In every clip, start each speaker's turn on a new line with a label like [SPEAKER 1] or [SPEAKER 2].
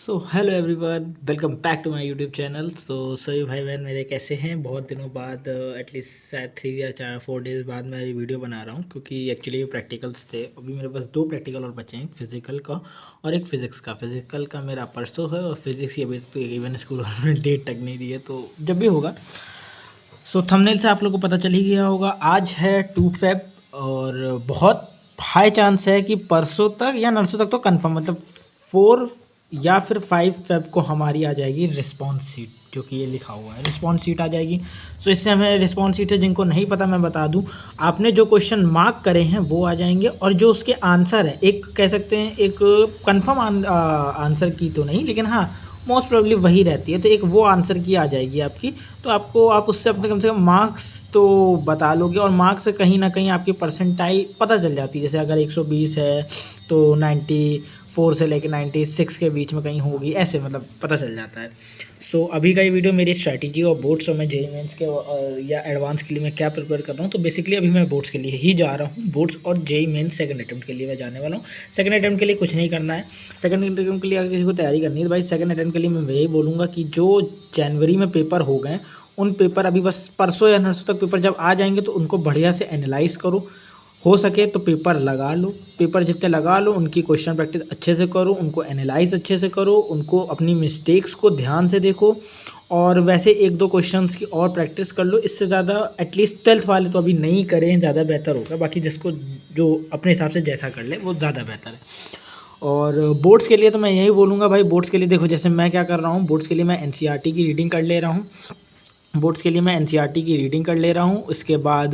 [SPEAKER 1] So hello everyone, welcome back to my YouTube channel. तो सभी भाई बहन मेरे कैसे हैं? बहुत दिनों बाद एटलीस्ट शायद 3 या 4 डेज़ बाद मैं ये वीडियो बना रहा हूँ, क्योंकि एक्चुअली प्रैक्टिकल्स थे। अभी मेरे पास 2 प्रैक्टिकल और बचे हैं, फिज़िकल का और एक फ़िज़िक्स का। फिज़िकल का मेरा परसों है और फिज़िक्स की अभी इवन स्कूल वालों ने डेट तक नहीं दी है, तो जब भी होगा। सो थंबनेल से आप लोगों को पता चल ही गया होगा, आज है 2 फेब और बहुत हाई चांस है कि परसों तक या नरसों तक तो कंफर्म, मतलब 4 या फिर 5 फेब को हमारी आ जाएगी रिस्पॉन्स सीट, जो कि ये लिखा हुआ है रिस्पॉन्स सीट आ जाएगी। सो इससे हमें रिस्पॉन्स सीट से, जिनको नहीं पता मैं बता दूं, आपने जो क्वेश्चन मार्क करे हैं वो आ जाएंगे, और जो उसके आंसर है, एक कह सकते हैं एक कंफर्म आंसर की तो नहीं, लेकिन हाँ मोस्ट प्रोबेबली वही रहती है, तो एक वो आंसर की आ जाएगी आपकी। तो आप उससे अपने कम से कम मार्क्स तो बता लोगे, और मार्क्स से कहीं ना कहीं आपकी परसेंटाइल पता चल जाती है। जैसे अगर 120 है तो 94 से लेकर 96 के बीच में कहीं होगी, ऐसे मतलब पता चल जाता है। सो अभी का ये वीडियो मेरी स्ट्रैटेजी और बोर्ड्स और मैं जेईई मेंस के या एडवांस के लिए मैं क्या प्रिपेयर कर रहा हूँ। तो बेसिकली अभी मैं बोर्ड्स के लिए ही जा रहा हूँ, बोर्ड्स और जेईई मेंस सेकंड अटेम्प्ट के लिए मैं जाने वाला हूँ। सेकंड अटेम्प्ट के लिए कुछ नहीं करना है। सेकंड अटेम्प्ट के लिए अगर किसी को तैयारी करनी है तो भाई सेकंड अटेम्प्ट के लिए मैं यही बोलूँगा कि जो जनवरी में पेपर हो गए, उन पेपर अभी बस परसों या नरसों तक पेपर जब आ जाएंगे तो उनको बढ़िया से एनालाइज करो। हो सके तो पेपर लगा लो, पेपर जितने लगा लो उनकी क्वेश्चन प्रैक्टिस अच्छे से करो, उनको एनालाइज अच्छे से करो, उनको अपनी मिस्टेक्स को ध्यान से देखो, और वैसे 1-2 क्वेश्चंस की और प्रैक्टिस कर लो। इससे ज़्यादा एटलीस्ट 12th वाले तो अभी नहीं करें, ज़्यादा बेहतर होगा। बाकी जिसको जो अपने हिसाब से जैसा कर ले वो ज़्यादा बेहतर है। और बोर्ड्स के लिए तो मैं यही बोलूँगा भाई, बोर्ड्स के लिए देखो, जैसे मैं क्या कर रहा हूँ, बोर्ड्स के लिए मैं एनसीईआरटी की रीडिंग कर ले रहा हूँ। बोर्ड्स के लिए मैं एनसीईआरटी की रीडिंग कर ले रहा हूँ। इसके बाद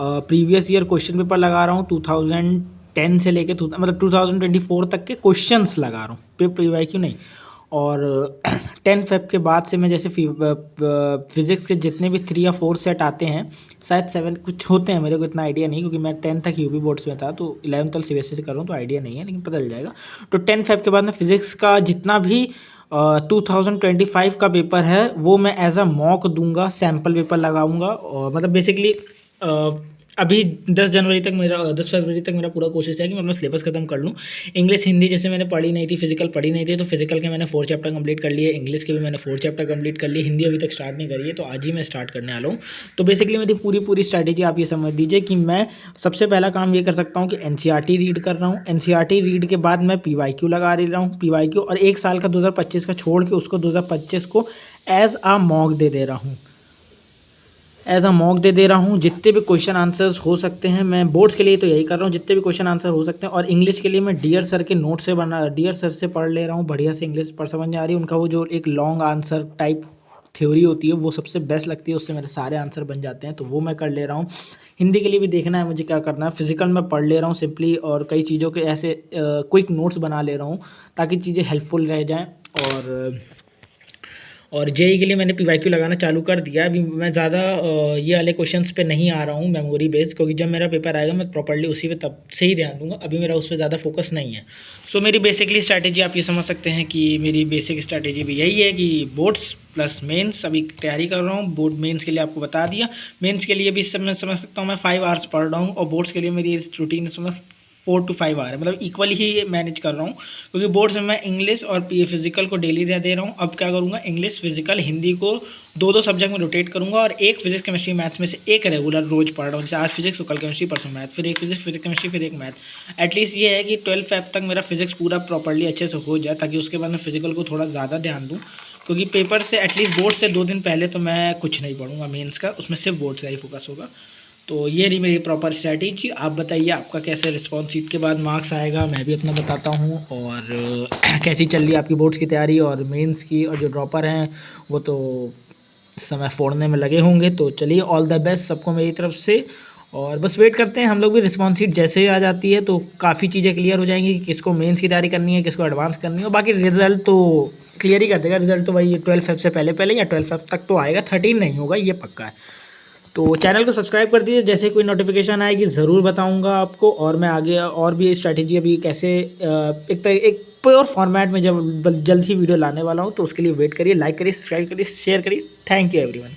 [SPEAKER 1] प्रीवियस ईयर क्वेश्चन पेपर लगा रहा हूँ, 2010 से लेके मतलब 2024 तक के क्वेश्चंस लगा रहा हूँ, PYQ नहीं। और 10 फेब के बाद से मैं जैसे फिज़िक्स के जितने भी 3 या 4 सेट आते हैं, शायद 7 कुछ होते हैं, मेरे को इतना आइडिया नहीं, क्योंकि मैं 10 तक यूपी बोर्ड्स में था, तो 11 तक CBSE से कर रहा हूँ, तो आइडिया नहीं है, लेकिन पता चल जाएगा। तो 10 फेब के बाद मैं फिज़िक्स का जितना भी 2025 का पेपर है वो मैं एज अ मॉक दूंगा, सैम्पल पेपर लगाऊंगा। और मतलब बेसिकली अभी 10 फरवरी तक मेरा पूरा कोशिश है कि मैं अपना सिलेबस खत्म कर लूँ। इंग्लिश हिंदी जैसे मैंने पढ़ी नहीं थी, फिजिकल पढ़ी नहीं थी, तो फिजिकल के मैंने 4 चैप्टर कंप्लीट कर लिए, इंग्लिश के भी मैंने 4 चैप्टर कंप्लीट कर लिए, हिंदी अभी तक स्टार्ट नहीं करी है, तो आज ही मैं स्टार्ट करने वाला हूँ। तो बेसिकली मेरी पूरी स्ट्रैटेजी आप ये समझ लीजिए कि मैं सबसे पहला काम ये कर सकता हूँ कि एनसीईआरटी रीड कर रहा हूँ। एनसीईआरटी रीड के बाद मैं PYQ लगा रहा हूँ, PYQ, और 1 साल का 2025 का छोड़ के उसको 2025 को एज आ मॉक दे रहा हूँ। जितने भी क्वेश्चन आंसर्स हो सकते हैं, मैं बोर्ड्स के लिए तो यही कर रहा हूँ, जितने भी क्वेश्चन आंसर हो सकते हैं। और इंग्लिश के लिए मैं डियर सर के नोट से डियर सर से पढ़ ले रहा हूँ, बढ़िया से इंग्लिश पढ़ समझ में आ रही है। उनका वो जो एक लॉन्ग आंसर टाइप थ्योरी होती है वो सबसे बेस्ट लगती है, उससे मेरे सारे आंसर बन जाते हैं, तो वो मैं कर ले रहा हूँ। हिंदी के लिए भी देखना है मुझे क्या करना है। फिजिकल में पढ़ ले रहा हूँ सिंपली, और कई चीज़ों के ऐसे क्विक नोट्स बना ले रहा हूँ ताकि चीज़ें हेल्पफुल रह जाएँ। और जेई के लिए मैंने PYQ लगाना चालू कर दिया। अभी मैं ज़्यादा ये वाले क्वेश्चंस पे नहीं आ रहा हूँ मेमोरी बेस्ड, क्योंकि जब मेरा पेपर आएगा मैं प्रॉपर्ली उसी पे तब से ही ध्यान दूंगा। अभी मेरा उस पर ज़्यादा फोकस नहीं है। सो मेरी बेसिकली स्ट्रैटेजी आप ये समझ सकते हैं कि मेरी बेसिक स्ट्रैटेजी भी यही है कि बोर्ड्स प्लस मेंस अभी तैयारी कर रहा हूँ। बोर्ड मेंस के लिए आपको बता दिया, मेंस के लिए भी इस समय समझ सकता हूँ मैं 5 आवर्स पढ़ रहा हूँ, और बोर्ड्स के लिए मेरी इस रूटीन इस समय 4 to 5 आवर है, मतलब इक्वली ही मैनेज कर रहा हूँ, क्योंकि बोर्ड्स में मैं इंग्लिश और फिजिकल को डेली दे रहा हूँ। अब क्या करूँगा, इंग्लिश फिजिकल हिंदी को 2-2 सब्जेक्ट में रोटेट करूँगा, और एक फिजिक्स केमिस्ट्री मैथ्स में से एक रेगुलर रोज पढ़ रहा हूँ। जैसे आज फिजिक्स तो कल केमिस्ट्री, परसों मैथ, फिर एक फिजिक्स फिर केमिस्ट्री, फिर एक मैथ। एटलीस्ट ये है कि 12 फेब तक मेरा फिजिक्स पूरा प्रॉपर्ली अच्छे से हो जाए, ताकि उसके बाद मैं फिजिकल को थोड़ा ज़्यादा ध्यान दूँ, क्योंकि पेपर से एटलीस्ट बोर्ड से 2 दिन पहले तो मैं कुछ नहीं पढ़ूंगा मेंस का, उसमें सिर्फ बोर्ड से ही फोकस होगा। तो ये रही मेरी प्रॉपर स्ट्रैटेजी। आप बताइए आपका कैसे रिस्पॉन्स शीट के बाद मार्क्स आएगा, मैं भी अपना बताता हूँ। और कैसी चल रही है आपकी बोर्ड्स की तैयारी और मेंस की, और जो ड्रॉपर हैं वो तो समय फोड़ने में लगे होंगे। तो चलिए, ऑल द बेस्ट सबको मेरी तरफ से, और बस वेट करते हैं हम लोग भी। रिस्पॉन्स शीट जैसे ही आ जाती है तो काफ़ी चीज़ें क्लियर हो जाएंगी कि किसको मेंस की तैयारी करनी है, किसको एडवांस करनी है, और बाकी रिजल्ट तो क्लियर ही कर देगा। रिजल्ट तो भाई 12 फेब से पहले या 12 फेब तक तो आएगा, 13 नहीं होगा, ये पक्का है। तो चैनल को सब्सक्राइब कर दीजिए, जैसे कोई नोटिफिकेशन आएगी ज़रूर बताऊंगा आपको। और मैं आगे और भी स्ट्रैटेजी अभी कैसे एक प्योर फॉर्मेट में जब जल्द ही वीडियो लाने वाला हूँ, तो उसके लिए वेट करिए, लाइक करिए, सब्सक्राइब करिए, शेयर करिए। Thank you everyone.